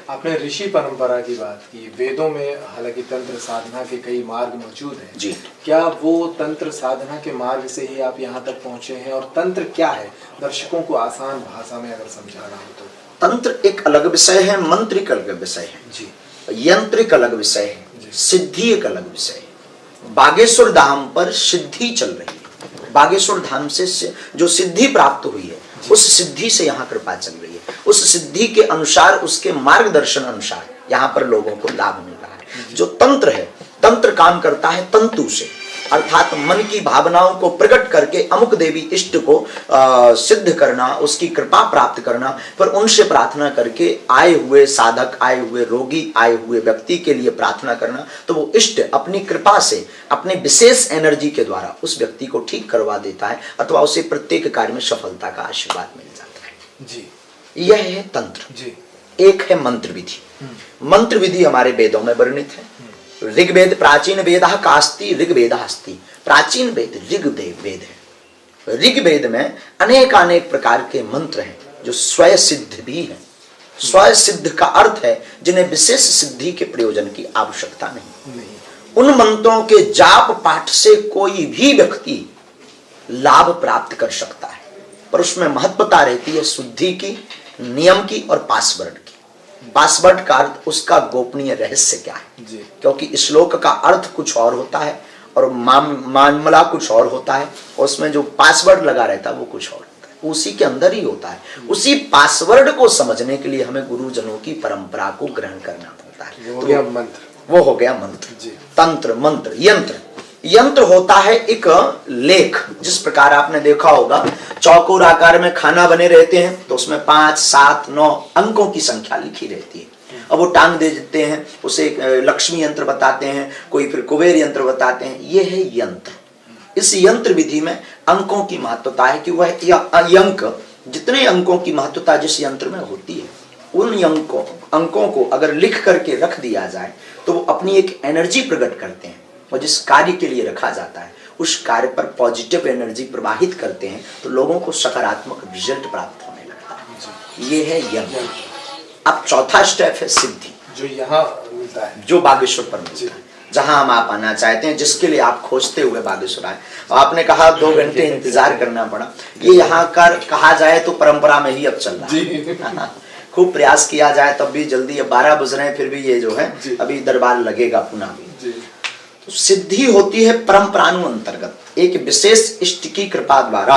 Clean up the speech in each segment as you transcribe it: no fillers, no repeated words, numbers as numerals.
आपने ऋषि परंपरा की बात की। वेदों में हालांकि तंत्र साधना के कई मार्ग मौजूद हैं जी। क्या वो तंत्र साधना के मार्ग से ही आप यहाँ तक पहुँचे हैं, और तंत्र क्या है दर्शकों को आसान भाषा में अगर समझाना हो तो? तंत्र एक अलग विषय है, मंत्र एक अलग विषय है जी, यंत्र एक अलग विषय है, सिद्धि एक अलग विषय है। बागेश्वर धाम पर सिद्धि चल रही है। बागेश्वर धाम से जो सिद्धि प्राप्त हुई है, उस सिद्धि से यहाँ कृपा चल रही है। उस सिद्धि के अनुसार, उसके मार्गदर्शन अनुसार यहाँ पर लोगों को लाभ मिल रहा है। जो तंत्र है, तंत्र काम करता है तंतु से, अर्थात मन की भावनाओं को प्रकट करके अमुक देवी इष्ट को सिद्ध करना, उसकी कृपा प्राप्त करना, पर उनसे प्रार्थना करके आए हुए साधक, आए हुए रोगी, आए हुए व्यक्ति के लिए प्रार्थना करना, तो वो इष्ट अपनी कृपा से, अपने विशेष एनर्जी के द्वारा उस व्यक्ति को ठीक करवा देता है, अथवा उसे प्रत्येक कार्य में सफलता का आशीर्वाद मिल जाता है। जी, यह है तंत्र। जी। एक है मंत्र विधि। मंत्र विधि हमारे वेदों में वर्णित है। ऋग्वेद प्राचीन वेद कास्ति ऋग्वेद अस्ति। प्राचीन वेद ऋग्वेद है। ऋग्वेद में अनेक प्रकार के मंत्र हैं जो स्वयं सिद्ध भी हैं। स्वयं सिद्ध का अर्थ है जिन्हें विशेष सिद्धि के प्रयोजन की आवश्यकता नहीं। उन मंत्रों के जाप पाठ से कोई भी व्यक्ति लाभ प्राप्त कर सकता है, पर उसमें महत्वता रहती है शुद्धि की, नियम की और पासवर्ड की। पासवर्ड का अर्थ उसका गोपनीय रहस्य क्या है जी। क्योंकि श्लोक का अर्थ कुछ और होता है और मामला कुछ और होता है, और उसमें जो पासवर्ड लगा रहता है वो कुछ और होता है, उसी के अंदर ही होता है। उसी पासवर्ड को समझने के लिए हमें गुरुजनों की परंपरा को ग्रहण करना पड़ता है। वो हो गया मंत्र। वो हो गया मंत्र जी। तंत्र, मंत्र, यंत्र। यंत्र होता है एक लेख। जिस प्रकार आपने देखा होगा चौकोर आकार में खाना बने रहते हैं, तो उसमें 5, 7, 9 अंकों की संख्या लिखी रहती है। अब वो टांग दे देते हैं, उसे लक्ष्मी यंत्र बताते हैं, कोई फिर कुबेर यंत्र बताते हैं। ये है यंत्र। इस यंत्र विधि में अंकों की महत्वता है कि वह अंक, जितने अंकों की महत्वता जिस यंत्र में होती है, उन अंकों को अगर लिख करके रख दिया जाए तो वो अपनी एक एनर्जी प्रकट करते हैं, और जिस कार्य के लिए रखा जाता है उस कार्य पर पॉजिटिव एनर्जी प्रवाहित करते हैं, तो लोगों को सकारात्मक रिजल्ट प्राप्त होने लगता है। ये है यंत्र। अब चौथा स्टेप है सिद्धि, जो यहाँ मिलता है, जो बागेश्वर पर मिलता है, जहां हम आप आना चाहते हैं, जिसके लिए आप खोजते हुए बागेश्वर आए। आपने कहा 2 घंटे इंतजार करना पड़ा। ये यहाँ कर कहा जाए तो परंपरा में ही अब चल रहा है। खूब प्रयास किया जाए तब भी जल्दी, 12 बज रहे हैं फिर भी ये जो है अभी दरबार लगेगा पुनः भी। तो सिद्धि होती है परंपरानु अंतर्गत एक विशेष इष्ट की कृपा द्वारा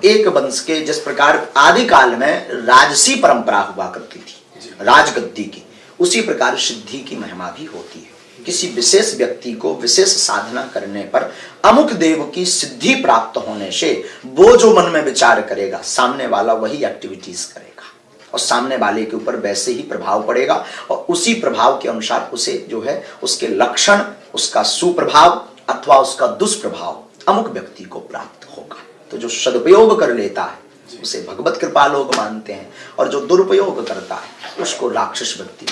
एक वंश के, जिस प्रकार आदि काल में राजसी परंपरा हुआ करती थी राजगद्दी की, उसी प्रकार सिद्धि की महिमा भी होती है। किसी विशेष व्यक्ति को विशेष साधना करने पर अमुक देव की सिद्धि प्राप्त होने से वो जो मन में विचार करेगा, सामने वाला वही एक्टिविटीज करेगा, और सामने वाले के ऊपर वैसे ही प्रभाव पड़ेगा, और उसी प्रभाव के अनुसार उसे जो है उसके लक्षण, उसका सुप्रभाव अथवा उसका दुष्प्रभाव अमुक व्यक्ति को प्राप्त होगा। तो जो सदुपयोग कर लेता है उसे भगवत कृपा लोग मानते हैं, और जो दुरुपयोग करता है उसको राक्षस व्यक्ति